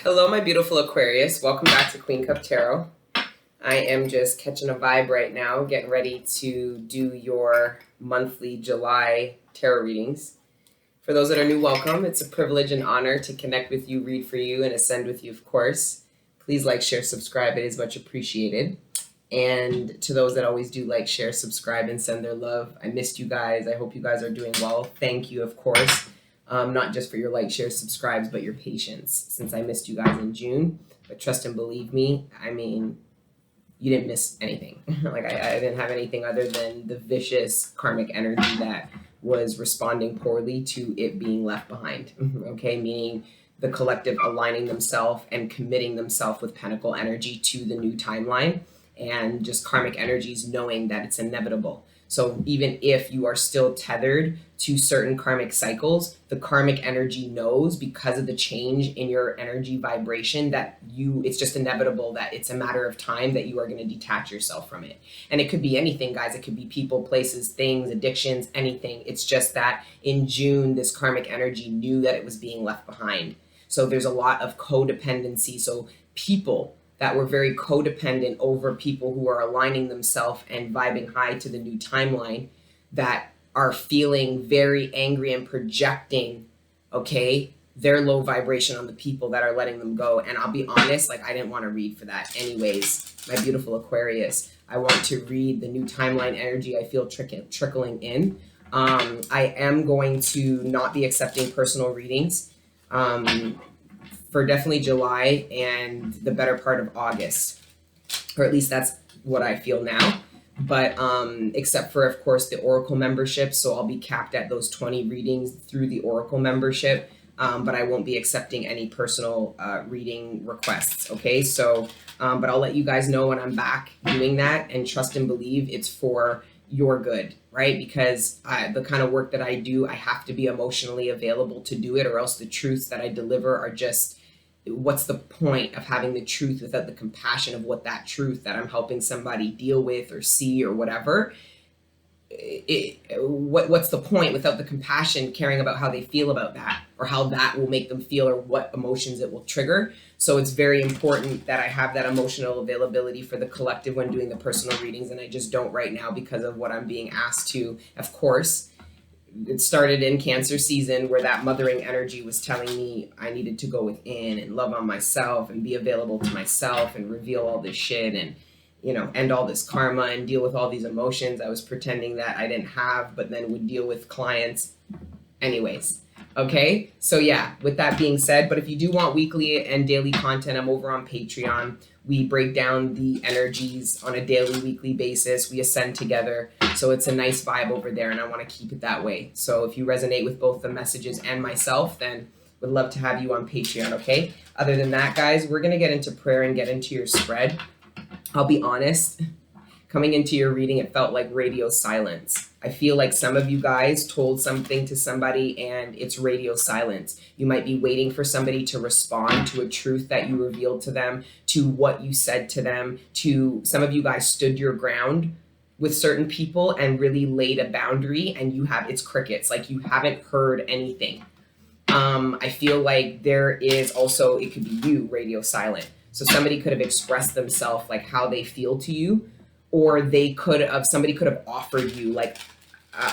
Hello, my beautiful Aquarius. Welcome back to Queen Cup Tarot. I am just catching a vibe right now, getting ready to do your monthly July tarot readings. For those that are new, welcome. It's a privilege and honor to connect with you, read for you, and ascend with you, of course. Please like, share, subscribe. It is much appreciated. And to those that always do like, share, subscribe, and send their love, I missed you guys. I hope you guys are doing well. Thank you, of course. Not just for your like, share, subscribes, but your patience, since I missed you guys in June. But trust and believe me, I mean, you didn't miss anything. Like I didn't have anything other than the vicious karmic energy that was responding poorly to it being left behind. Okay, meaning the collective aligning themselves and committing themselves with pentacle energy to the new timeline, and just karmic energies knowing that it's inevitable. So even if you are still tethered to certain karmic cycles, the karmic energy knows, because of the change in your energy vibration, that it's just inevitable, that it's a matter of time that you are going to detach yourself from it. And it could be anything, guys. It could be people, places, things, addictions, anything. It's just that in June, this karmic energy knew that it was being left behind. So there's a lot of codependency. So people that were very codependent over people who are aligning themselves and vibing high to the new timeline, that are feeling very angry and projecting, okay, their low vibration on the people that are letting them go. And I'll be honest, like, I didn't want to read for that anyways, my beautiful Aquarius. I want to read the new timeline energy I feel trickling in. I am going to not be accepting personal readings for definitely July and the better part of August, or at least that's what I feel now. But except for, of course, the Oracle membership. So I'll be capped at those 20 readings through the Oracle membership. But I won't be accepting any personal reading requests. Okay, so, but I'll let you guys know when I'm back doing that, and trust and believe it's for your good, right? Because the kind of work that I do, I have to be emotionally available to do it, or else the truths that I deliver are just, what's the point of having the truth without the compassion of what that truth that I'm helping somebody deal with or see or whatever? What's the point without the compassion, caring about how they feel about that, or how that will make them feel, or what emotions it will trigger? So it's very important that I have that emotional availability for the collective when doing the personal readings, and I just don't right now because of what I'm being asked to. Of course, it started in Cancer season, where that mothering energy was telling me I needed to go within and love on myself and be available to myself and reveal all this shit and, you know, end all this karma and deal with all these emotions I was pretending that I didn't have, but then would deal with clients anyways. Okay, so yeah, with that being said, but if you do want weekly and daily content, I'm over on Patreon. We break down the energies on a daily, weekly basis. We ascend together. So it's a nice vibe over there, and I want to keep it that way. So if you resonate with both the messages and myself, then would love to have you on Patreon, okay? Other than that, guys, we're going to get into prayer and get into your spread. I'll be honest, coming into your reading, it felt like radio silence. I feel like some of you guys told something to somebody and it's radio silence. You might be waiting for somebody to respond to a truth that you revealed to them, to what you said to them, to some of you guys stood your ground with certain people and really laid a boundary, and it's crickets, like you haven't heard anything. I feel like there is also, it could be you, radio silent. So somebody could have expressed themselves, like how they feel to you, or somebody could have offered you like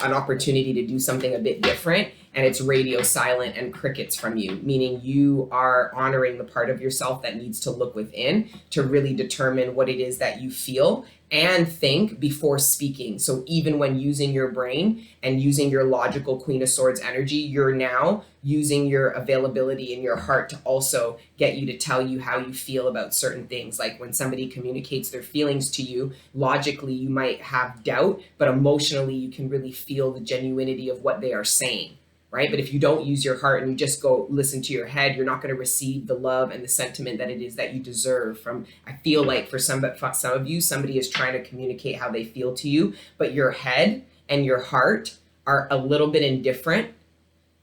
an opportunity to do something a bit different, and it's radio silent and crickets from you, meaning you are honoring the part of yourself that needs to look within to really determine what it is that you feel and think before speaking. So even when using your brain and using your logical Queen of Swords energy, you're now using your availability in your heart to also get you to tell you how you feel about certain things. Like when somebody communicates their feelings to you, logically you might have doubt, but emotionally you can really feel the genuinity of what they are saying, right? But if you don't use your heart and you just go listen to your head, you're not going to receive the love and the sentiment that it is that you deserve from, I feel like for some of you, somebody is trying to communicate how they feel to you, but your head and your heart are a little bit indifferent.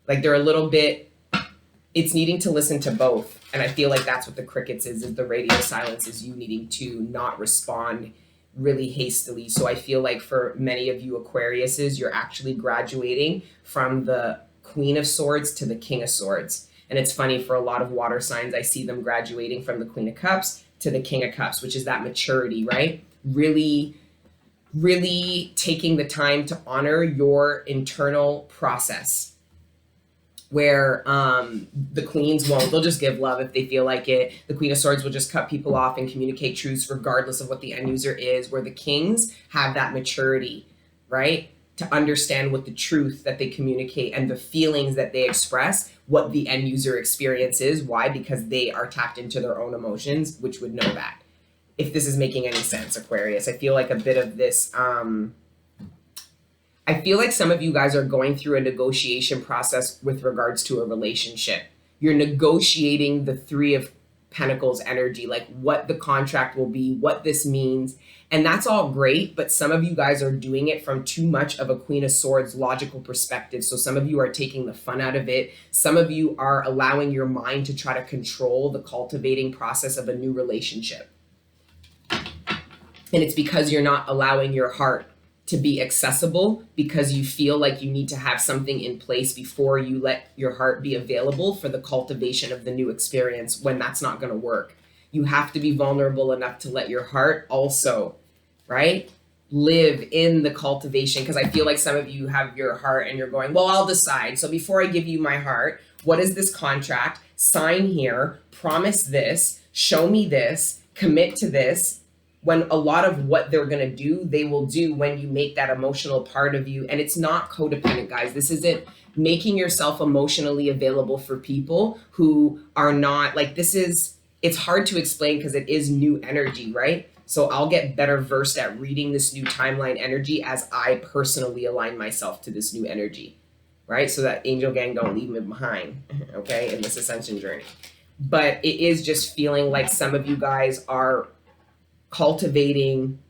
Like they're a little bit, it's needing to listen to both. And I feel like that's what the crickets is the radio silence, is you needing to not respond really hastily. So I feel like for many of you Aquariuses, you're actually graduating from the Queen of Swords to the King of Swords. And it's funny, for a lot of water signs, I see them graduating from the Queen of Cups to the King of Cups, which is that maturity, right? Really, really taking the time to honor your internal process, where the queens won't. They'll just give love if they feel like it. The Queen of Swords will just cut people off and communicate truths regardless of what the end user is, where the kings have that maturity, right? To understand what the truth that they communicate and the feelings that they express, what the end user experience is. Why? Because they are tapped into their own emotions, which would know that. If this is making any sense, Aquarius, I feel like a bit of this, I feel like some of you guys are going through a negotiation process with regards to a relationship. You're negotiating the Three of Pentacles energy, like what the contract will be, what this means. And that's all great, but some of you guys are doing it from too much of a Queen of Swords logical perspective. So some of you are taking the fun out of it. Some of you are allowing your mind to try to control the cultivating process of a new relationship. And it's because you're not allowing your heart to be accessible, because you feel like you need to have something in place before you let your heart be available for the cultivation of the new experience, when that's not going to work. You have to be vulnerable enough to let your heart also, right, live in the cultivation. Because I feel like some of you have your heart and you're going, well, I'll decide. So before I give you my heart, what is this contract? Sign here, promise this, show me this, commit to this. When a lot of what they're going to do, they will do when you make that emotional part of you. And it's not codependent, guys. This isn't making yourself emotionally available for people who are not like, this is, it's hard to explain because it is new energy, right? So I'll get better versed at reading this new timeline energy as I personally align myself to this new energy, right? So that angel gang don't leave me behind, okay, in this ascension journey. But it is just feeling like some of you guys are cultivating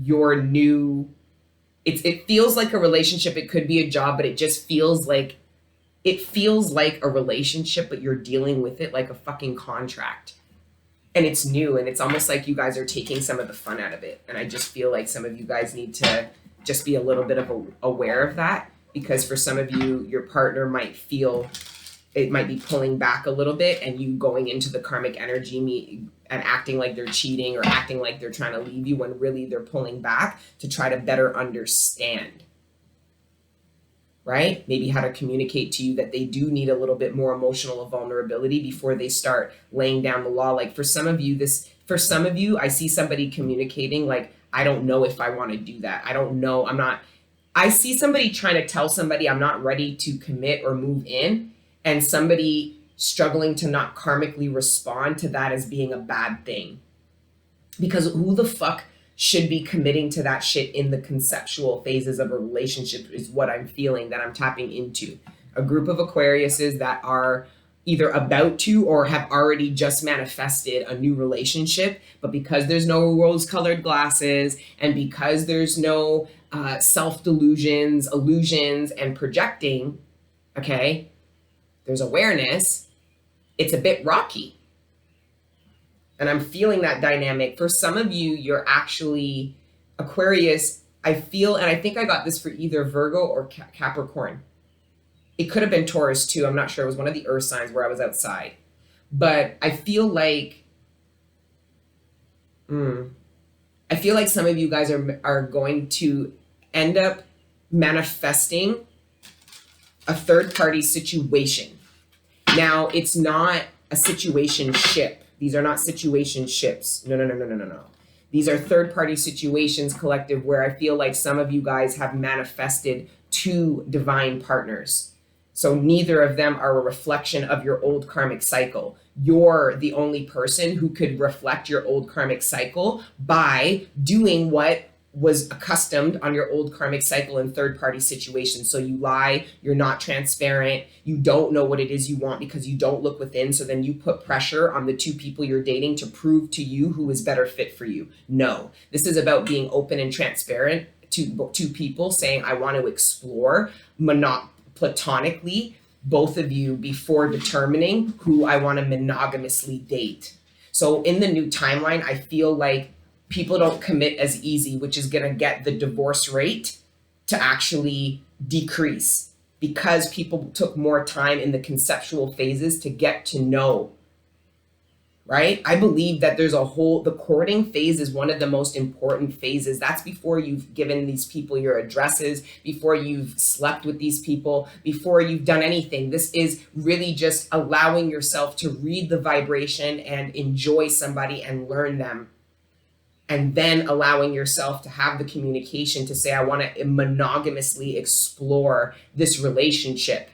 your new, it feels like a relationship. It could be a job, but it just feels like, it feels like a relationship, but you're dealing with it like a fucking contract. And it's new, and it's almost like you guys are taking some of the fun out of it. And I just feel like some of you guys need to just be a little bit of aware of that, because for some of you, your partner might feel, it might be pulling back a little bit, and you going into the karmic energy and acting like they're cheating or acting like they're trying to leave you, when really they're pulling back to try to better understand, right? Maybe how to communicate to you that they do need a little bit more emotional vulnerability before they start laying down the law. Like for some of you, I see somebody communicating like, I don't know if I want to do that. I don't know. I see somebody trying to tell somebody I'm not ready to commit or move in, and somebody struggling to not karmically respond to that as being a bad thing. Because who the fuck should be committing to that shit in the conceptual phases of a relationship is what I'm feeling that I'm tapping into. A group of Aquariuses that are either about to or have already just manifested a new relationship, but because there's no rose-colored glasses and because there's no self-delusions, illusions, and projecting, okay, there's awareness, it's a bit rocky. And I'm feeling that dynamic. For some of you, you're actually Aquarius. I feel, and I think I got this for either Virgo or Capricorn. It could have been Taurus too. I'm not sure. It was one of the earth signs where I was outside. But I feel like, some of you guys are going to end up manifesting a third party situation. Now, it's not a situation ship. These are not situationships. No. These are third party situations, collective, where I feel like some of you guys have manifested two divine partners. So neither of them are a reflection of your old karmic cycle. You're the only person who could reflect your old karmic cycle by doing what was accustomed on your old karmic cycle in third party situations. So you lie, you're not transparent, you don't know what it is you want because you don't look within. So then you put pressure on the two people you're dating to prove to you who is better fit for you. No, this is about being open and transparent to two people saying, I want to explore platonically both of you before determining who I want to monogamously date. So in the new timeline, I feel like people don't commit as easy, which is going to get the divorce rate to actually decrease. because people took more time in the conceptual phases to get to know, right? I believe that there's the courting phase is one of the most important phases. That's before you've given these people your addresses, before you've slept with these people, before you've done anything. This is really just allowing yourself to read the vibration and enjoy somebody and learn them. And then allowing yourself to have the communication to say, I want to monogamously explore this relationship.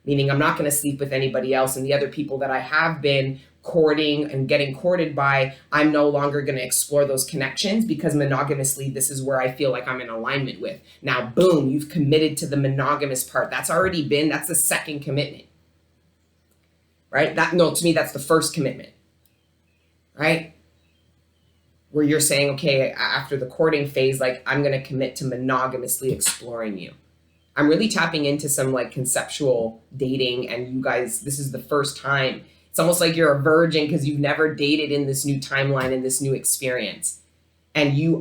Meaning I'm not going to sleep with anybody else, and the other people that I have been courting and getting courted by, I'm no longer going to explore those connections, because monogamously, this is where I feel like I'm in alignment with. Now, boom, you've committed to the monogamous part. That's the second commitment, right? To me, that's the first commitment, right? Where you're saying, okay, after the courting phase, like, I'm going to commit to monogamously exploring you. I'm really tapping into some like conceptual dating, and you guys, this is the first time. It's almost like you're a virgin because you've never dated in this new timeline, in this new experience. And you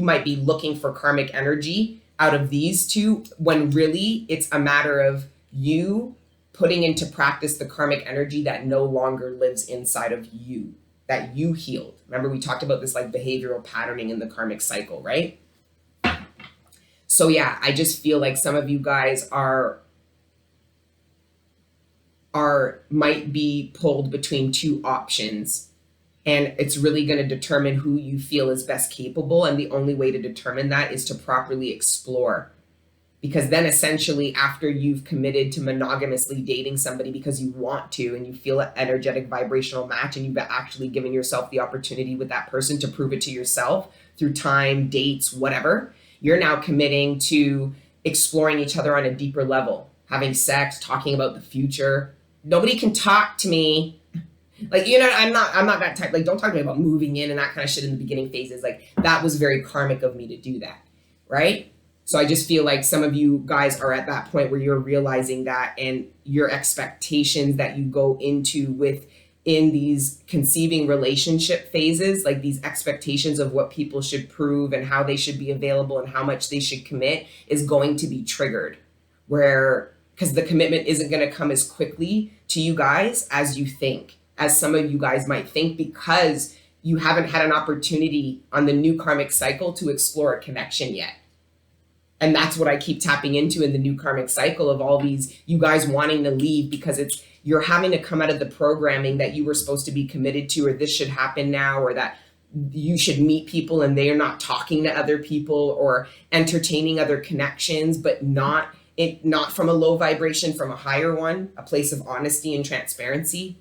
might be looking for karmic energy out of these two, when really it's a matter of you putting into practice the karmic energy that no longer lives inside of you, that you healed. Remember, we talked about this like behavioral patterning in the karmic cycle, right? So yeah, I just feel like some of you guys might be pulled between two options, and it's really going to determine who you feel is best capable. And the only way to determine that is to properly explore, because then essentially after you've committed to monogamously dating somebody because you want to, and you feel an energetic vibrational match, and you've actually given yourself the opportunity with that person to prove it to yourself through time, dates, whatever, you're now committing to exploring each other on a deeper level, having sex, talking about the future. Nobody can talk to me. Like, I'm not that type. Like, don't talk to me about moving in and that kind of shit in the beginning phases. Like, that was very karmic of me to do that, right? So I just feel like some of you guys are at that point where you're realizing that, and your expectations that you go into in these conceiving relationship phases, like these expectations of what people should prove and how they should be available and how much they should commit, is going to be triggered, because the commitment isn't going to come as quickly to you guys as you think, as some of you guys might think, because you haven't had an opportunity on the new karmic cycle to explore a connection yet. And that's what I keep tapping into in the new karmic cycle, of all these, you guys wanting to leave because you're having to come out of the programming that you were supposed to be committed to, or this should happen now, or that you should meet people and they are not talking to other people or entertaining other connections, but not from a low vibration, from a higher one, a place of honesty and transparency.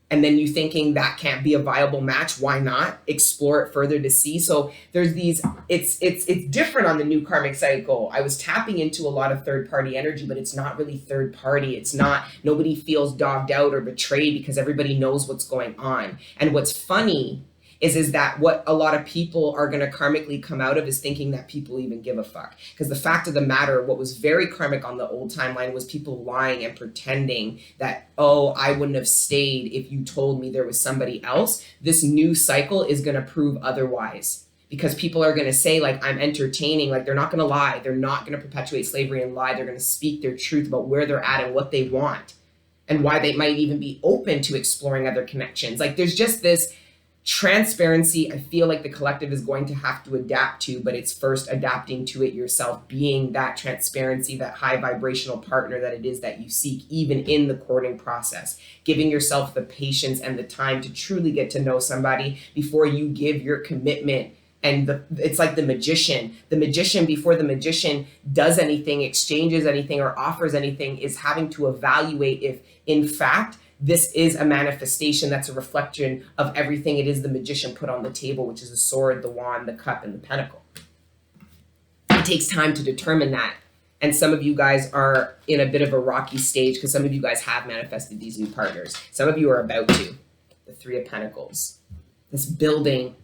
And then you thinking that can't be a viable match. Why not explore it further to see? So there's these, it's different on the new karmic cycle. I was tapping into a lot of third party energy, but it's not really third party. It's not, nobody feels dogged out or betrayed because everybody knows what's going on. And what's funny is that what a lot of people are going to karmically come out of is thinking that people even give a fuck. Because the fact of the matter, what was very karmic on the old timeline was people lying and pretending that, oh, I wouldn't have stayed if you told me there was somebody else. This new cycle is going to prove otherwise, because people are going to say, like, I'm entertaining, like, they're not going to lie. They're not going to perpetuate slavery and lie. They're going to speak their truth about where they're at and what they want and why they might even be open to exploring other connections. Like, there's just this transparency I feel like the collective is going to have to adapt to, but it's first adapting to it yourself, being that transparency, that high vibrational partner that it is that you seek, even in the courting process, giving yourself the patience and the time to truly get to know somebody before you give your commitment. And it's like the magician before the magician does anything, exchanges anything, or offers anything, is having to evaluate if in fact this is a manifestation that's a reflection of everything it is the magician put on the table, which is the sword, the wand, the cup, and the pentacle. It takes time to determine that. And some of you guys are in a bit of a rocky stage because some of you guys have manifested these new partners. Some of you are about to. The Three of Pentacles. This building,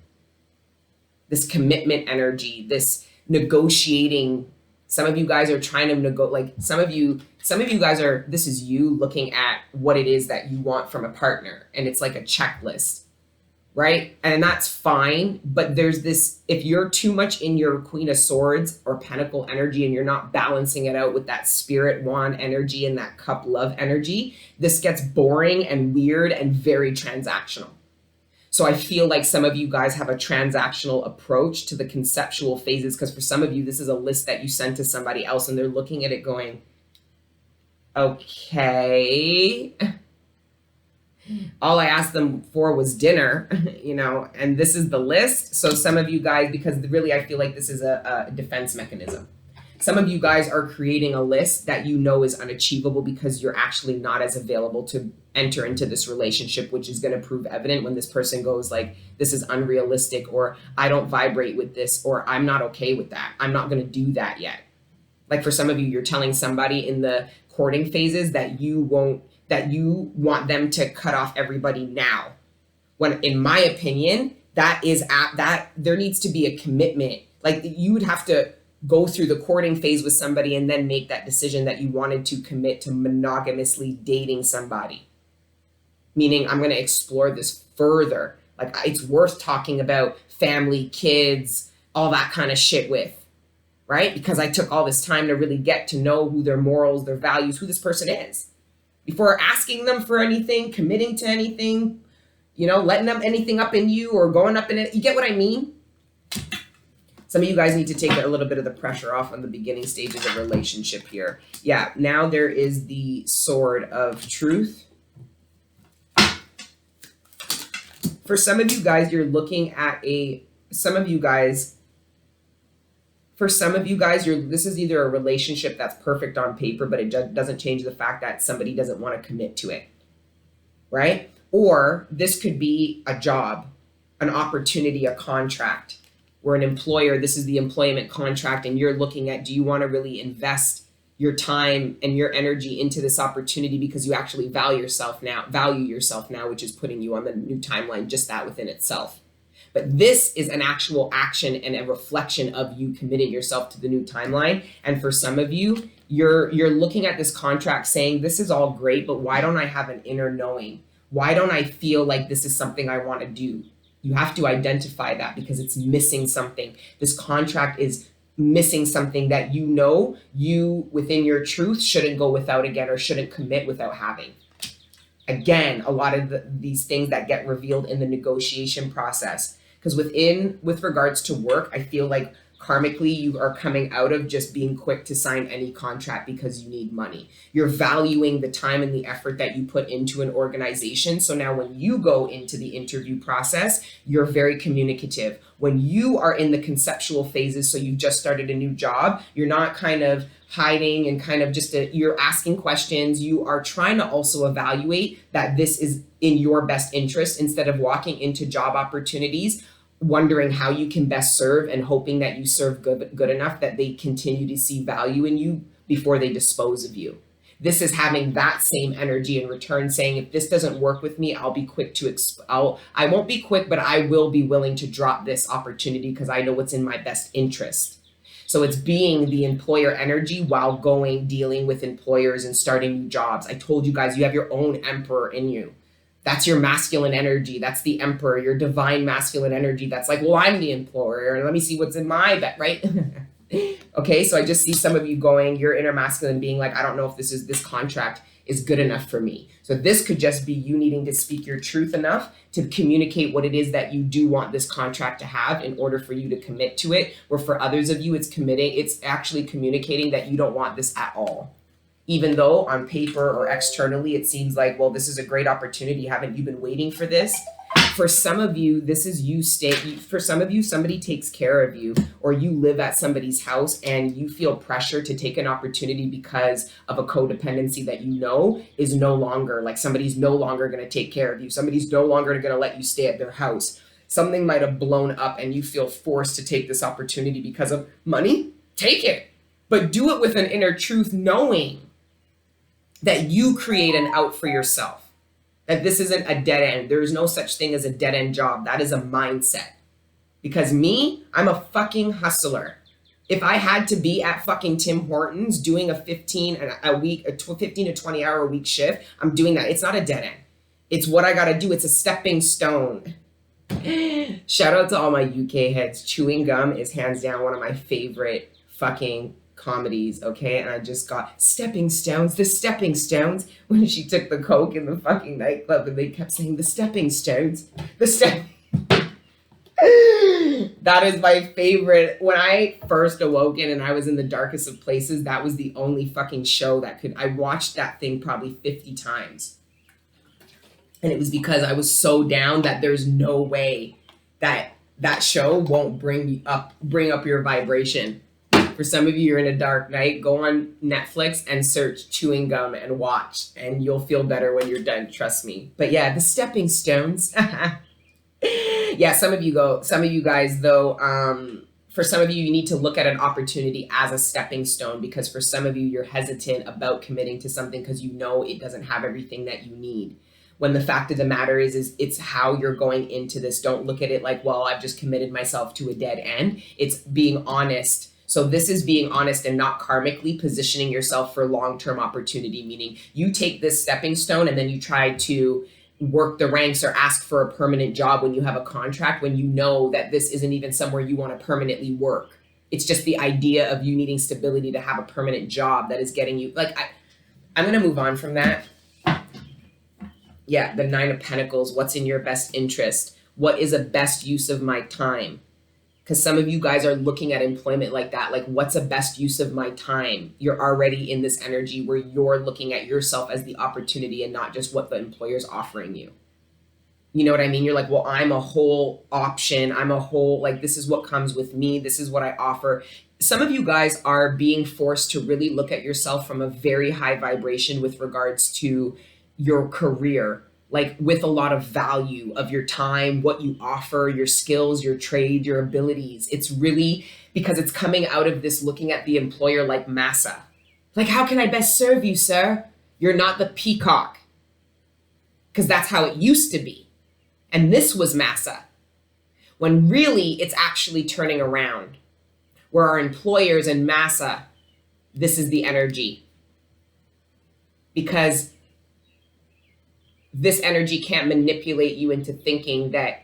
this commitment energy, this negotiating. Some of you guys are trying to negotiate, like some of you guys are, this is you looking at what it is that you want from a partner. And it's like a checklist. right? And that's fine. But there's this, if you're too much in your Queen of Swords or Pentacle energy and you're not balancing it out with that Spirit Wand energy and that Cup Love energy, this gets boring and weird and very transactional. So I feel like some of you guys have a transactional approach to the conceptual phases, because for some of you, this is a list that you sent to somebody else and they're looking at it going, okay, all I asked them for was dinner, you know, and this is the list. So some of you guys, because really I feel like this is a defense mechanism. Some of you guys are creating a list that you know is unachievable because you're actually not as available to enter into this relationship, which is going to prove evident when this person goes like, this is unrealistic, or I don't vibrate with this, or I'm not okay with that. I'm not going to do that yet. Like for some of you, you're telling somebody in the courting phases that you want them to cut off everybody now. When in my opinion, that there needs to be a commitment. Like you would have to go through the courting phase with somebody and then make that decision that you wanted to commit to monogamously dating somebody. Meaning I'm going to explore this further. Like it's worth talking about family, kids, all that kind of shit with, right? Because I took all this time to really get to know who their morals, their values, who this person is. Before asking them for anything, committing to anything, you know, letting them anything up in you or going up in it. You get what I mean? Some of you guys need to take a little bit of the pressure off on the beginning stages of relationship here. Yeah, now there is the Sword of Truth. For some of you guys, you're looking at this is either a relationship that's perfect on paper, but it doesn't change the fact that somebody doesn't want to commit to it, right? Or this could be a job, an opportunity, a contract. Where an employer, this is the employment contract, and you're looking at, do you want to really invest your time and your energy into this opportunity because you actually value yourself now, which is putting you on the new timeline, just that within itself. But this is an actual action and a reflection of you committing yourself to the new timeline. And for some of you, you're looking at this contract saying, this is all great, but why don't I have an inner knowing? Why don't I feel like this is something I want to do? You have to identify that because it's missing something. This contract is missing something that you know you within your truth shouldn't go without again, or shouldn't commit without having. Again, a lot of these things that get revealed in the negotiation process. Because with regards to work, I feel like karmically you are coming out of just being quick to sign any contract because you need money. You're valuing the time and the effort that you put into an organization. So now when you go into the interview process, you're very communicative. When you are in the conceptual phases, so you've just started a new job, you're not kind of hiding and kind of you're asking questions. You are trying to also evaluate that this is in your best interest instead of walking into job opportunities wondering how you can best serve and hoping that you serve good enough that they continue to see value in you before they dispose of you. This is having that same energy in return, saying, if this doesn't work with me, I'll be quick to, I won't be quick, but I will be willing to drop this opportunity because I know what's in my best interest. So it's being the employer energy while dealing with employers and starting new jobs. I told you guys, you have your own emperor in you. That's your masculine energy. That's the emperor, your divine masculine energy. That's like, well, I'm the employer. Let me see what's in my bet, right? Okay, so I just see some of you going, your inner masculine being like, I don't know if this contract is good enough for me. So this could just be you needing to speak your truth enough to communicate what it is that you do want this contract to have in order for you to commit to it. Where for others of you, it's actually communicating that you don't want this at all. Even though on paper or externally, it seems like, well, this is a great opportunity. Haven't you been waiting for this? For some of you, this is you for some of you, somebody takes care of you, or you live at somebody's house and you feel pressure to take an opportunity because of a codependency that you know is no longer, like somebody's no longer going to take care of you. Somebody's no longer going to let you stay at their house. Something might have blown up and you feel forced to take this opportunity because of money. Take it, but do it with an inner truth, knowing that you create an out for yourself, that this isn't a dead end. There is no such thing as a dead end job. That is a mindset. Because me, I'm a fucking hustler. If I had to be at fucking Tim Hortons doing a 15 to 20 hour a week shift, I'm doing that. It's not a dead end. It's what I got to do. It's a stepping stone. Shout out to all my UK heads. Chewing Gum is hands down one of my favorite fucking comedies, okay? And I just got Stepping Stones, the Stepping Stones, when she took the coke in the fucking nightclub and they kept saying the Stepping Stones, the step. That is my favorite. When I first awoken and I was in the darkest of places, that was the only fucking show that I watched that thing probably 50 times. And it was because I was so down that there's no way that that show won't bring up your vibration. For some of you, you're in a dark night, go on Netflix and search Chewing Gum and watch, and you'll feel better when you're done, trust me. But yeah, the Stepping Stones. Yeah, some of you guys though, for some of you, you need to look at an opportunity as a stepping stone, because for some of you, you're hesitant about committing to something because you know it doesn't have everything that you need. When the fact of the matter is it's how you're going into this. Don't look at it like, well, I've just committed myself to a dead end. It's being honest. So this is being honest and not karmically positioning yourself for long-term opportunity, meaning you take this stepping stone and then you try to work the ranks or ask for a permanent job when you have a contract, when you know that this isn't even somewhere you want to permanently work. It's just the idea of you needing stability to have a permanent job that is getting you, like, I'm going to move on from that. Yeah, the Nine of Pentacles. What's in your best interest? What is a best use of my time? Because some of you guys are looking at employment like that. Like, what's a best use of my time? You're already in this energy where you're looking at yourself as the opportunity and not just what the employer's offering you. You know what I mean? You're like, well, I'm a whole option. I'm a whole, like, this is what comes with me. This is what I offer. Some of you guys are being forced to really look at yourself from a very high vibration with regards to your career, like with a lot of value of your time, what you offer, your skills, your trade, your abilities. It's really because it's coming out of this looking at the employer like massa. Like, how can I best serve you, sir? You're not the peacock. Because that's how it used to be. And this was massa. When really it's actually turning around. Where our employers and massa, this is the energy. Because this energy can't manipulate you into thinking that,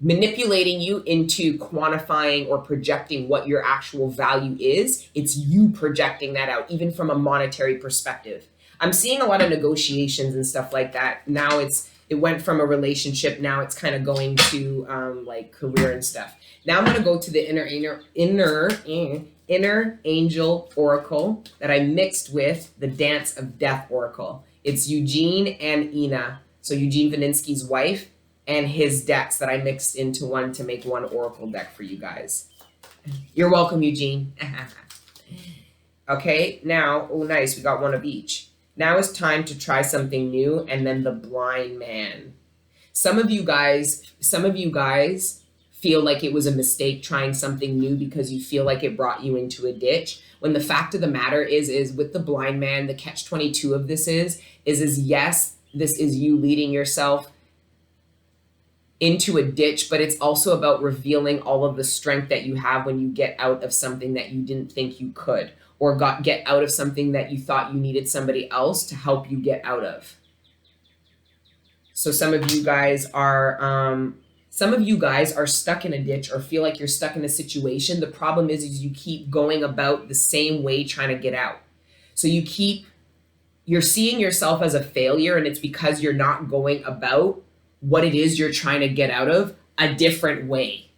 manipulating you into quantifying or projecting what your actual value is. It's you projecting that out, even from a monetary perspective. I'm seeing a lot of negotiations and stuff like that. Now it went from a relationship. Now it's kind of going to like career and stuff. Now I'm going to go to the inner angel oracle that I mixed with the Dance of Death oracle. It's Eugene and Ina. So Eugene Vaninsky's wife and his decks that I mixed into one to make one oracle deck for you guys. You're welcome, Eugene. Okay, now, oh nice, we got one of each. Now it's time to try something new, and then the blind man. Some of you guys feel like it was a mistake trying something new because you feel like it brought you into a ditch. When the fact of the matter is with the blind man, the catch-22 of this is yes, this is you leading yourself into a ditch, but it's also about revealing all of the strength that you have when you get out of something that you didn't think you could, or get out of something that you thought you needed somebody else to help you get out of. So some of you guys are stuck in a ditch or feel like you're stuck in a situation. The problem is you keep going about the same way trying to get out. So you're seeing yourself as a failure, and it's because you're not going about what it is you're trying to get out of a different way.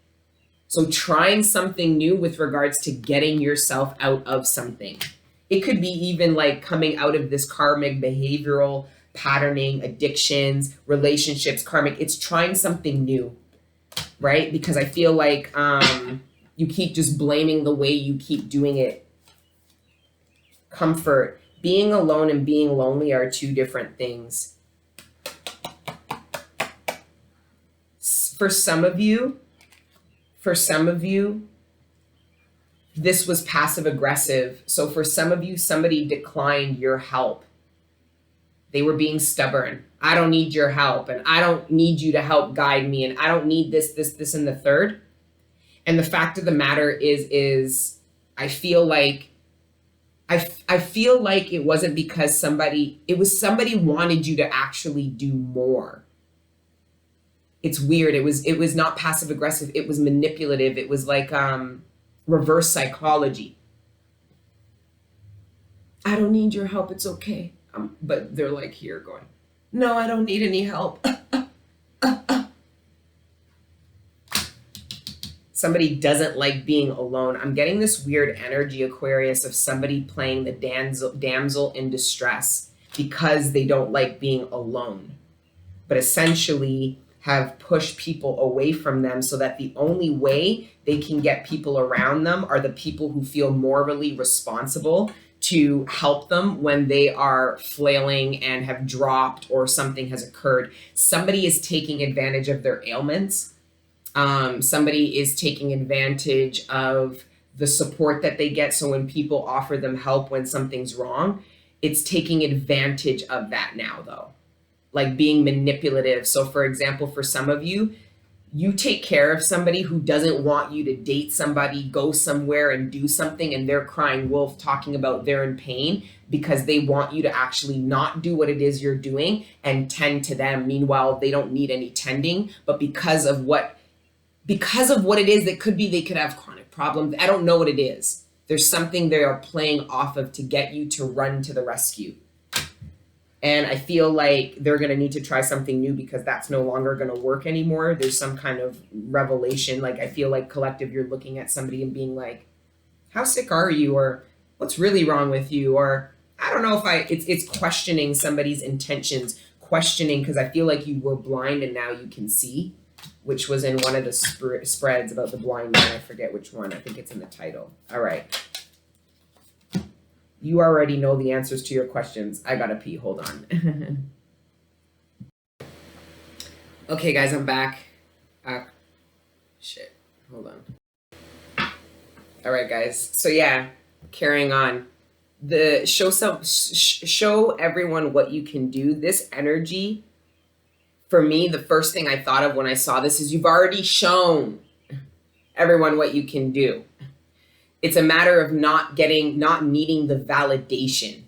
So trying something new with regards to getting yourself out of something. It could be even like coming out of this karmic behavioral patterning, addictions, relationships, karmic. It's trying something new, right? Because I feel like you keep just blaming the way you keep doing it. Comfort. Being alone and being lonely are two different things. For some of you, this was passive aggressive. So for some of you, somebody declined your help. They were being stubborn. I don't need your help, and I don't need you to help guide me, and I don't need this, and the third. And the fact of the matter is I feel like it wasn't because somebody wanted you to actually do more. It's weird. It was not passive aggressive. It was manipulative. It was like reverse psychology. I don't need your help. It's okay. But they're like here going, no, I don't need any help. Somebody doesn't like being alone. I'm getting this weird energy, Aquarius, of somebody playing the damsel in distress because they don't like being alone, but essentially have pushed people away from them so that the only way they can get people around them are the people who feel morally responsible to help them when they are flailing and have dropped or something has occurred. Somebody is taking advantage of their ailments. Somebody is taking advantage of the support that they get. So when people offer them help when something's wrong, it's taking advantage of that now, though, like being manipulative. So for example, for some of you, you take care of somebody who doesn't want you to date somebody, go somewhere and do something, and they're crying wolf, talking about they're in pain because they want you to actually not do what it is you're doing and tend to them. Meanwhile, they don't need any tending, but because of what it is, that could be they could have chronic problems. I don't know what it is. There's something they are playing off of to get you to run to the rescue. And I feel like they're going to need to try something new because that's no longer going to work anymore. There's some kind of revelation. Like, I feel like collective, you're looking at somebody and being like, how sick are you? Or what's really wrong with you? Or I don't know if it's questioning somebody's intentions, questioning, because I feel like you were blind and now you can see, which was in one of the spreads about the blind man. I forget which one. I think it's in the title. All right. You already know the answers to your questions. I gotta pee. Hold on. Okay, guys, I'm back. Shit. Hold on. All right, guys. So yeah, carrying on. Show everyone what you can do. This energy, for me, the first thing I thought of when I saw this is you've already shown everyone what you can do. It's a matter of not needing the validation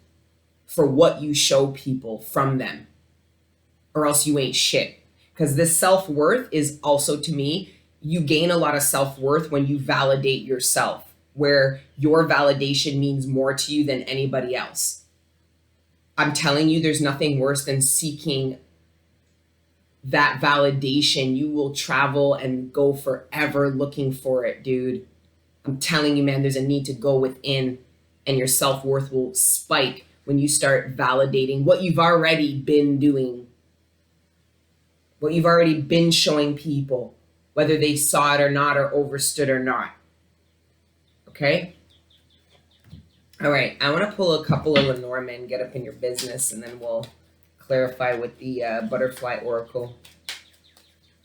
for what you show people from them, or else you ain't shit. Because this self-worth is also, to me, you gain a lot of self-worth when you validate yourself, where your validation means more to you than anybody else. I'm telling you, there's nothing worse than seeking that validation. You will travel and go forever looking for it, dude. I'm telling you, man, there's a need to go within, and your self-worth will spike when you start validating what you've already been doing, what you've already been showing people, whether they saw it or not, or overstood or not. Okay? All right, I want to pull a couple of Lenormand, get up in your business, and then we'll clarify with the Butterfly Oracle.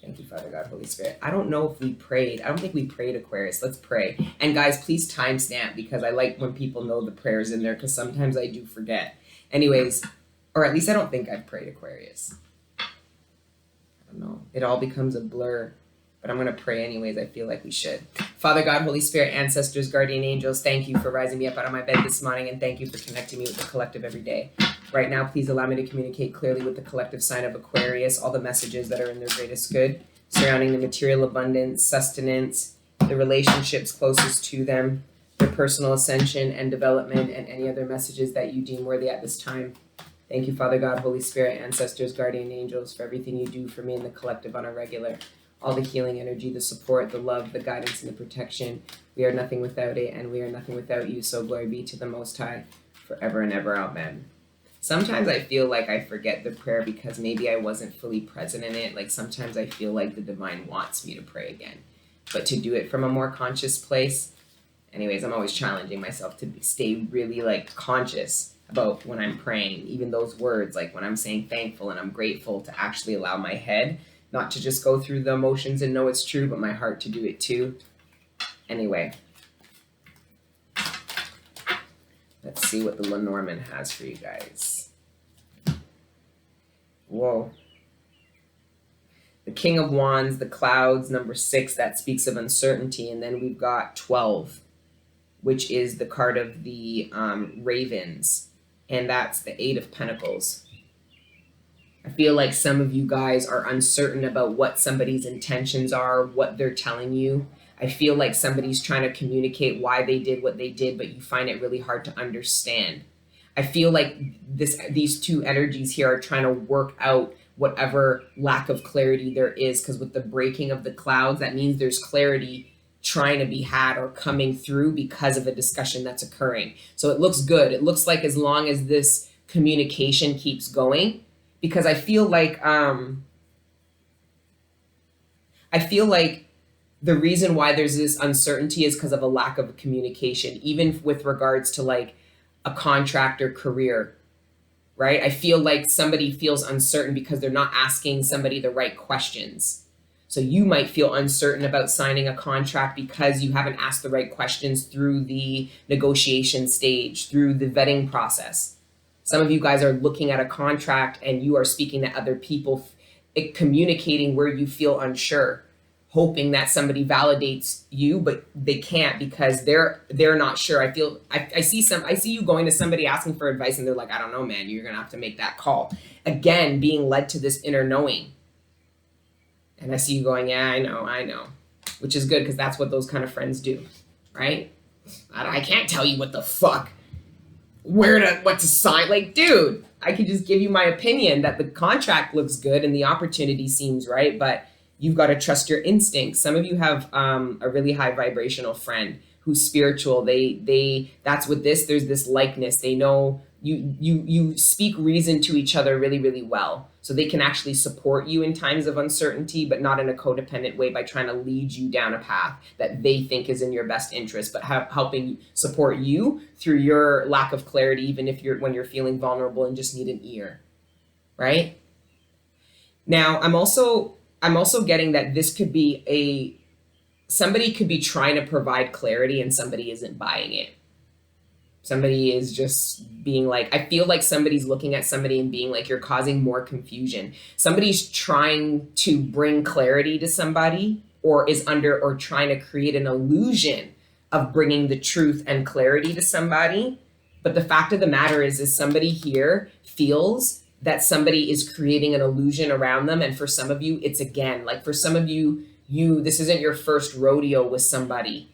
Thank you, Father God, Holy Spirit. I don't know if we prayed. I don't think we prayed, Aquarius. Let's pray. And guys, please timestamp, because I like when people know the prayers in there, because sometimes I do forget. Anyways, or at least I don't think I've prayed, Aquarius. I don't know. It all becomes a blur, but I'm going to pray anyways. I feel like we should. Father God, Holy Spirit, ancestors, guardian angels, thank you for rising me up out of my bed this morning, and thank you for connecting me with the collective every day. Right now, please allow me to communicate clearly with the collective sign of Aquarius, all the messages that are in their greatest good, surrounding the material abundance, sustenance, the relationships closest to them, their personal ascension and development, and any other messages that you deem worthy at this time. Thank you, Father God, Holy Spirit, ancestors, guardian angels, for everything you do for me and the collective on a regular. All the healing energy, the support, the love, the guidance, and the protection. We are nothing without it, and we are nothing without you, so glory be to the Most High, forever and ever. Amen. Sometimes I feel like I forget the prayer because maybe I wasn't fully present in it. Like sometimes I feel like the divine wants me to pray again, but to do it from a more conscious place. Anyways, I'm always challenging myself to stay really like conscious about when I'm praying, even those words, like when I'm saying thankful and I'm grateful, to actually allow my head not to just go through the emotions and know it's true, but my heart to do it too. Anyway. Let's see what the Lenormand has for you guys. Whoa. The King of Wands, the clouds, number 6, that speaks of uncertainty. And then we've got 12, which is the card of the ravens. And that's the 8 of Pentacles. I feel like some of you guys are uncertain about what somebody's intentions are, what they're telling you. I feel like somebody's trying to communicate why they did what they did, but you find it really hard to understand. I feel like these two energies here are trying to work out whatever lack of clarity there is, because with the breaking of the clouds, that means there's clarity trying to be had or coming through because of a discussion that's occurring. So it looks good. It looks like as long as this communication keeps going, because I feel like the reason why there's this uncertainty is because of a lack of communication, even with regards to like a contract or career, right? I feel like somebody feels uncertain because they're not asking somebody the right questions. So you might feel uncertain about signing a contract because you haven't asked the right questions through the negotiation stage, through the vetting process. Some of you guys are looking at a contract and you are speaking to other people, communicating where you feel unsure, hoping that somebody validates you, but they can't because they're not sure. I see you going to somebody asking for advice and they're like, I don't know, man, you're gonna have to make that call. Again, being led to this inner knowing. And I see you going, yeah, I know, which is good because that's what those kind of friends do, right? I can't tell you what the fuck, what to sign. Like, dude, I could just give you my opinion that the contract looks good and the opportunity seems right, but you've got to trust your instincts. Some of you have a really high vibrational friend who's spiritual. That's with this, there's this likeness. They know you speak reason to each other really, really well. So they can actually support you in times of uncertainty, but not in a codependent way by trying to lead you down a path that they think is in your best interest, but helping support you through your lack of clarity, even if when you're feeling vulnerable and just need an ear, right? Now, I'm also getting that this could be somebody could be trying to provide clarity and somebody isn't buying it. Somebody is just being like, I feel like somebody's looking at somebody and being like, you're causing more confusion. Somebody's trying to bring clarity to somebody or trying to create an illusion of bringing the truth and clarity to somebody. But the fact of the matter is somebody here feels that somebody is creating an illusion around them. And for some of you, it's again, like for some of you, this isn't your first rodeo with somebody.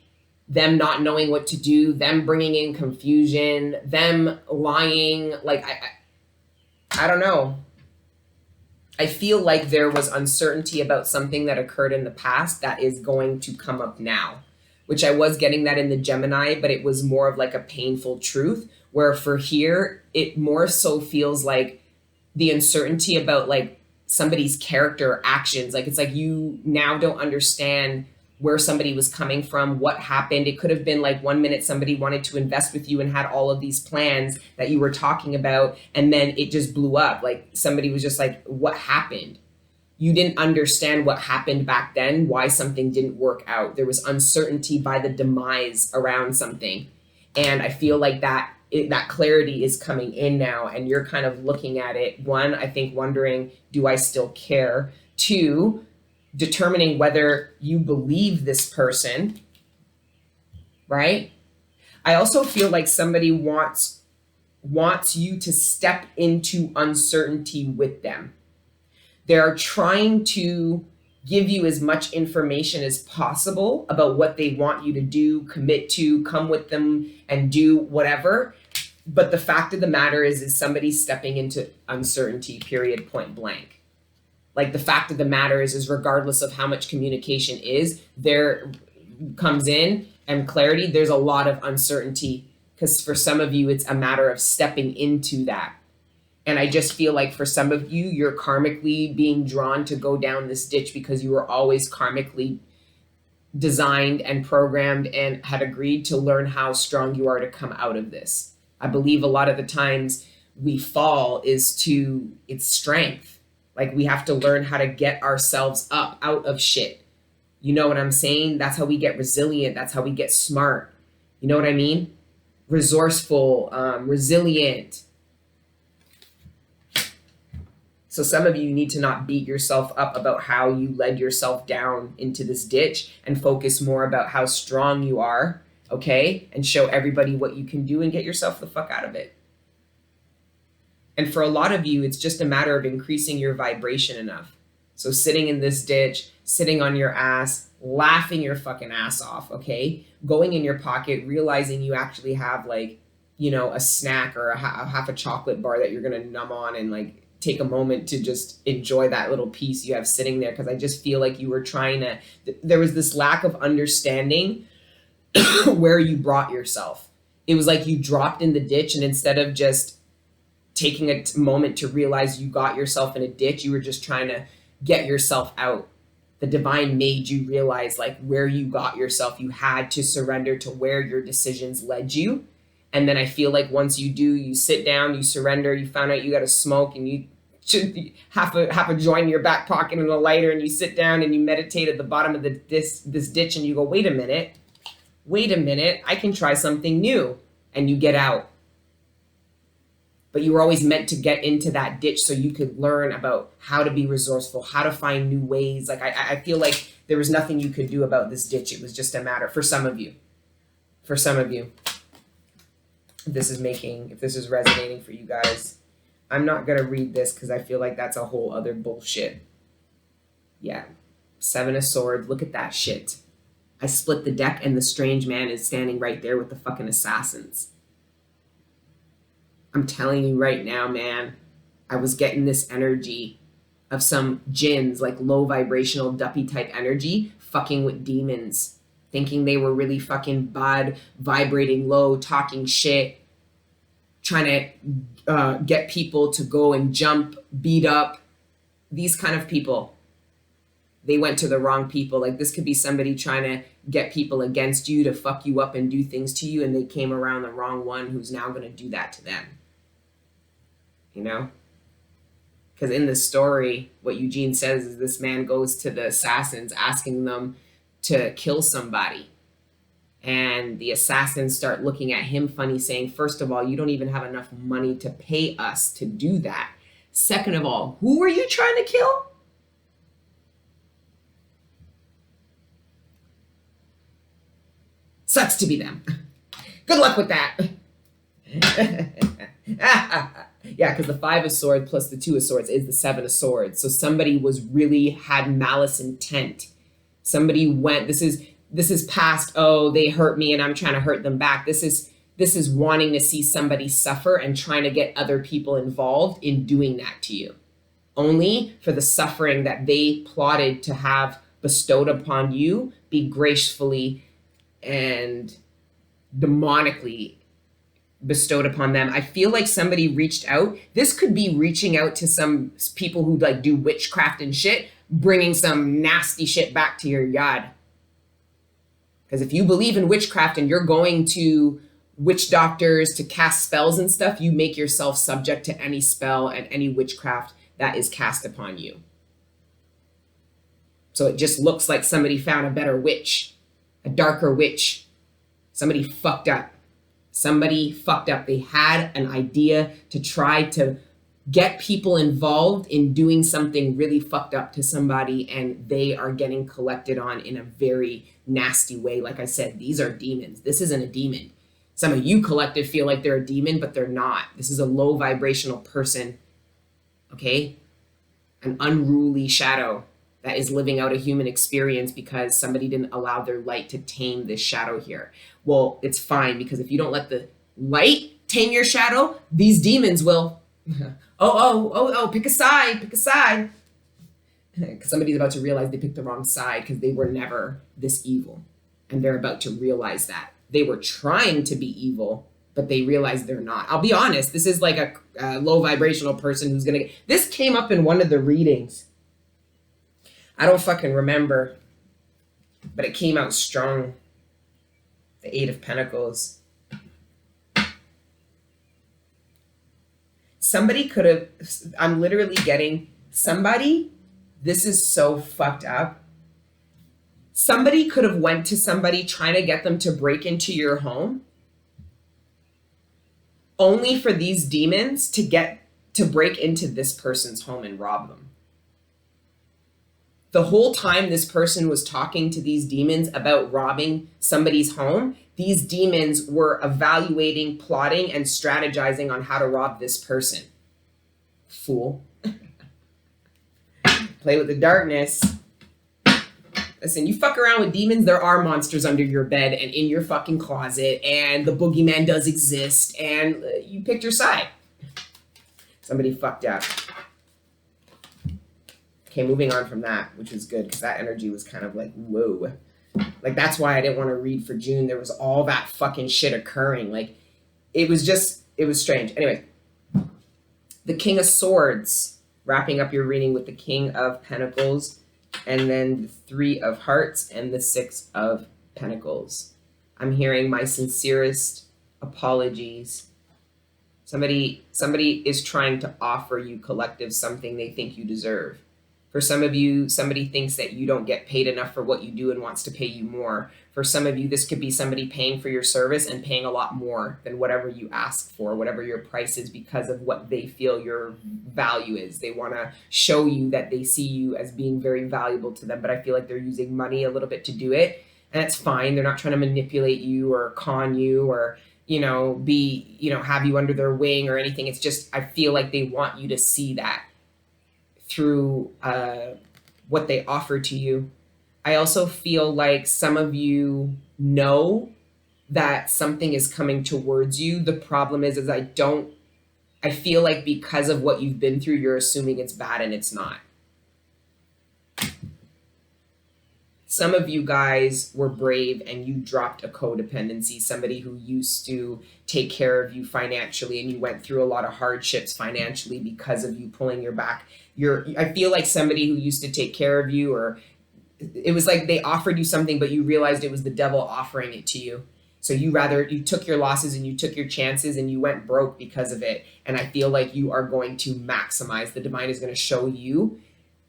Them not knowing what to do, them bringing in confusion, them lying. Like, I don't know. I feel like there was uncertainty about something that occurred in the past that is going to come up now, which I was getting that in the Gemini, but it was more of like a painful truth, where for here, it more so feels like the uncertainty about like somebody's character or actions. Like, it's like you now don't understand where somebody was coming from, what happened. It could have been like 1 minute somebody wanted to invest with you and had all of these plans that you were talking about, and then it just blew up. Like somebody was just like, what happened? You didn't understand what happened back then, why something didn't work out. There was uncertainty by the demise around something. And I feel like that clarity is coming in now, and you're kind of looking at it. One, I think wondering, do I still care? Two, determining whether you believe this person, right? I also feel like somebody wants you to step into uncertainty with them. They're trying to give you as much information as possible about what they want you to do, commit to, come with them and do whatever. But the fact of the matter is somebody stepping into uncertainty, period, point blank. Like the fact of the matter is regardless of how much communication there comes in and clarity, there's a lot of uncertainty, because for some of you, it's a matter of stepping into that. And I just feel like for some of you, you're karmically being drawn to go down this ditch because you were always karmically designed and programmed and had agreed to learn how strong you are to come out of this. I believe a lot of the times we fall it's strength. Like we have to learn how to get ourselves up out of shit. You know what I'm saying? That's how we get resilient. That's how we get smart. You know what I mean? Resourceful, resilient. So some of you need to not beat yourself up about how you led yourself down into this ditch and focus more about how strong you are, okay? And show everybody what you can do and get yourself the fuck out of it. And for a lot of you, it's just a matter of increasing your vibration enough. So sitting in this ditch, sitting on your ass, laughing your fucking ass off, okay? Going in your pocket, realizing you actually have like, you know, a snack or a half a chocolate bar that you're going to numb on and like take a moment to just enjoy that little piece you have sitting there. Because I just feel like you were trying to, there was this lack of understanding where you brought yourself. It was like you dropped in the ditch, and instead of just taking a moment to realize you got yourself in a ditch, you were just trying to get yourself out. The divine made you realize like where you got yourself. You had to surrender to where your decisions led you. And then I feel like once you do, you sit down, you surrender, you found out you got to smoke, and you should have a joint in your back pocket and a lighter, and you sit down and you meditate at the bottom of this ditch, and you go, wait a minute, I can try something new. And you get out. But you were always meant to get into that ditch so you could learn about how to be resourceful, how to find new ways. Like I feel like there was nothing you could do about this ditch. It was just a matter for some of you. If this is resonating for you guys, I'm not going to read this because I feel like that's a whole other bullshit. Yeah. 7 of Swords. Look at that shit. I split the deck and the strange man is standing right there with the fucking assassins. I'm telling you right now, man, I was getting this energy of some jinns, like low vibrational duppy type energy, fucking with demons, thinking they were really fucking bad, vibrating low, talking shit, trying to get people to go and jump, beat up, these kind of people. They went to the wrong people. Like this could be somebody trying to get people against you to fuck you up and do things to you, and they came around the wrong one who's now going to do that to them. You know? Because in the story, what Eugene says is this man goes to the assassins asking them to kill somebody. And the assassins start looking at him funny, saying, first of all, you don't even have enough money to pay us to do that. Second of all, who are you trying to kill? Sucks to be them. Good luck with that. Yeah, because the 5 of Swords plus the 2 of Swords is the 7 of Swords. So somebody had malice intent. Somebody went, this is past, oh, they hurt me and I'm trying to hurt them back. This is wanting to see somebody suffer and trying to get other people involved in doing that to you. Only for the suffering that they plotted to have bestowed upon you be gracefully and demonically bestowed upon them. I feel like somebody reached out. This could be reaching out to some people who like do witchcraft and shit, bringing some nasty shit back to your yard. Because if you believe in witchcraft and you're going to witch doctors to cast spells and stuff, you make yourself subject to any spell and any witchcraft that is cast upon you. So it just looks like somebody found a better witch, a darker witch. Somebody fucked up. They had an idea to try to get people involved in doing something really fucked up to somebody, and they are getting collected on in a very nasty way. Like I said, these are demons. This isn't a demon. Some of you collective feel like they're a demon, but they're not. This is a low vibrational person, okay? An unruly shadow that is living out a human experience because somebody didn't allow their light to tame this shadow here. Well, it's fine, because if you don't let the light tame your shadow, these demons will, pick a side. Because somebody's about to realize they picked the wrong side because they were never this evil. And they're about to realize that. They were trying to be evil, but they realized they're not. I'll be honest, this is like a low vibrational person who's going to get... This came up in one of the readings. I don't fucking remember, but it came out strong. The 8 of Pentacles. Somebody could have, I'm literally getting somebody, this is so fucked up. Somebody could have went to somebody trying to get them to break into your home, only for these demons to break into this person's home and rob them. The whole time this person was talking to these demons about robbing somebody's home, these demons were evaluating, plotting, and strategizing on how to rob this person. fool. Play with the darkness. Listen, you fuck around with demons, there are monsters under your bed and in your fucking closet, and the boogeyman does exist, and you picked your side. Somebody fucked up. Okay, moving on from that, which is good, because that energy was kind of like, whoa. Like, that's why I didn't want to read for June. There was all that fucking shit occurring. Like, it was strange. Anyway, the King of Swords, wrapping up your reading with the King of Pentacles, and then the Three of Hearts and the Six of Pentacles. I'm hearing my sincerest apologies. Somebody is trying to offer you, collective, something they think you deserve. For some of you, somebody thinks that you don't get paid enough for what you do and wants to pay you more. For some of you, this could be somebody paying for your service and paying a lot more than whatever you ask for, whatever your price is, because of what they feel your value is. They want to show you that they see you as being very valuable to them, but I feel like they're using money a little bit to do it. And it's fine. They're not trying to manipulate you or con you or, have you under their wing or anything. It's just, I feel like they want you to see that through what they offer to you. I also feel like some of you know that something is coming towards you. The problem is I feel like because of what you've been through, you're assuming it's bad and it's not. Some of you guys were brave and you dropped a codependency, somebody who used to take care of you financially, and you went through a lot of hardships financially because of you pulling your back. I feel like somebody who used to take care of you, or it was like they offered you something, but you realized it was the devil offering it to you. So you took your losses and you took your chances and you went broke because of it. And I feel like you are going to maximize. The divine is going to show you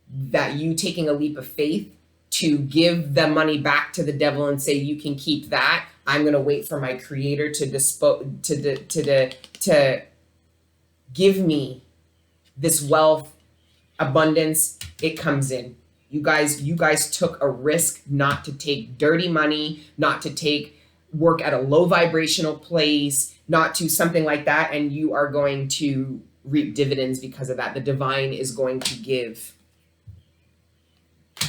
that you taking a leap of faith to give the money back to the devil and say, you can keep that. I'm going to wait for my creator to give me this wealth, abundance. It comes in. You guys took a risk not to take dirty money, not to take work at a low vibrational place, not to something like that. And you are going to reap dividends because of that. The divine is going to give.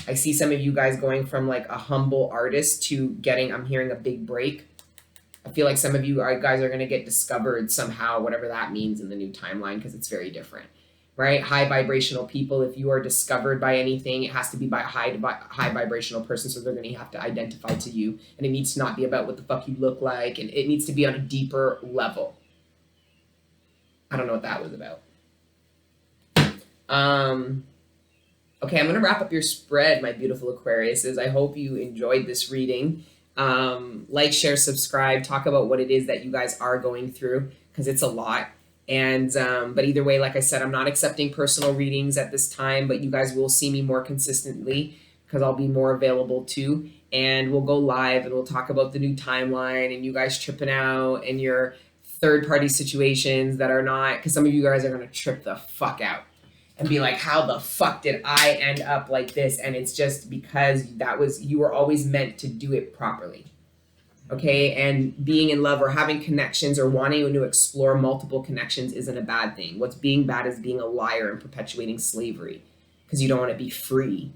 I see some of you guys going from like a humble artist to I'm hearing a big break. I feel like some of you guys are going to get discovered somehow, whatever that means in the new timeline, because it's very different, right? High vibrational people, if you are discovered by anything, it has to be by a high vibrational person. So they're going to have to identify to you, and it needs to not be about what the fuck you look like. And it needs to be on a deeper level. I don't know what that was about. Okay, I'm going to wrap up your spread, my beautiful Aquariuses. I hope you enjoyed this reading. Like, share, subscribe, talk about what it is that you guys are going through, because it's a lot. And but either way, like I said, I'm not accepting personal readings at this time, but you guys will see me more consistently because I'll be more available too. And we'll go live and we'll talk about the new timeline and you guys tripping out and your third-party situations that are not, because some of you guys are going to trip the fuck out and be like, how the fuck did I end up like this? And it's just because you were always meant to do it properly. Okay, and being in love or having connections or wanting to explore multiple connections isn't a bad thing. What's being bad is being a liar and perpetuating slavery because you don't want to be free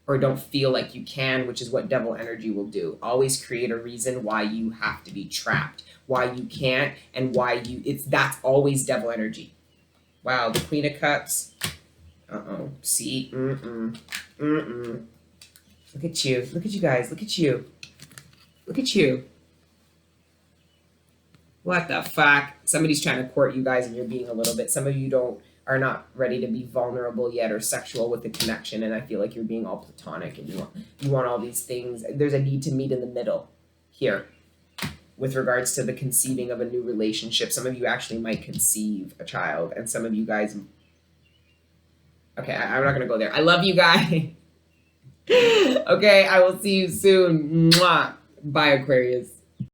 or don't feel like you can, which is what devil energy will do. Always create a reason why you have to be trapped, why you can't, and why that's always devil energy. Wow, the Queen of Cups. See, Look at you. Look at you guys. Look at you. Look at you. What the fuck? Somebody's trying to court you guys and you're being a little bit, some of you are not ready to be vulnerable yet or sexual with the connection, and I feel like you're being all platonic and you want all these things. There's a need to meet in the middle here with regards to the conceiving of a new relationship. Some of you actually might conceive a child, and some of you guys, okay, I'm not going to go there. I love you guys. Okay, I will see you soon. Mwah. Bye, Aquarius.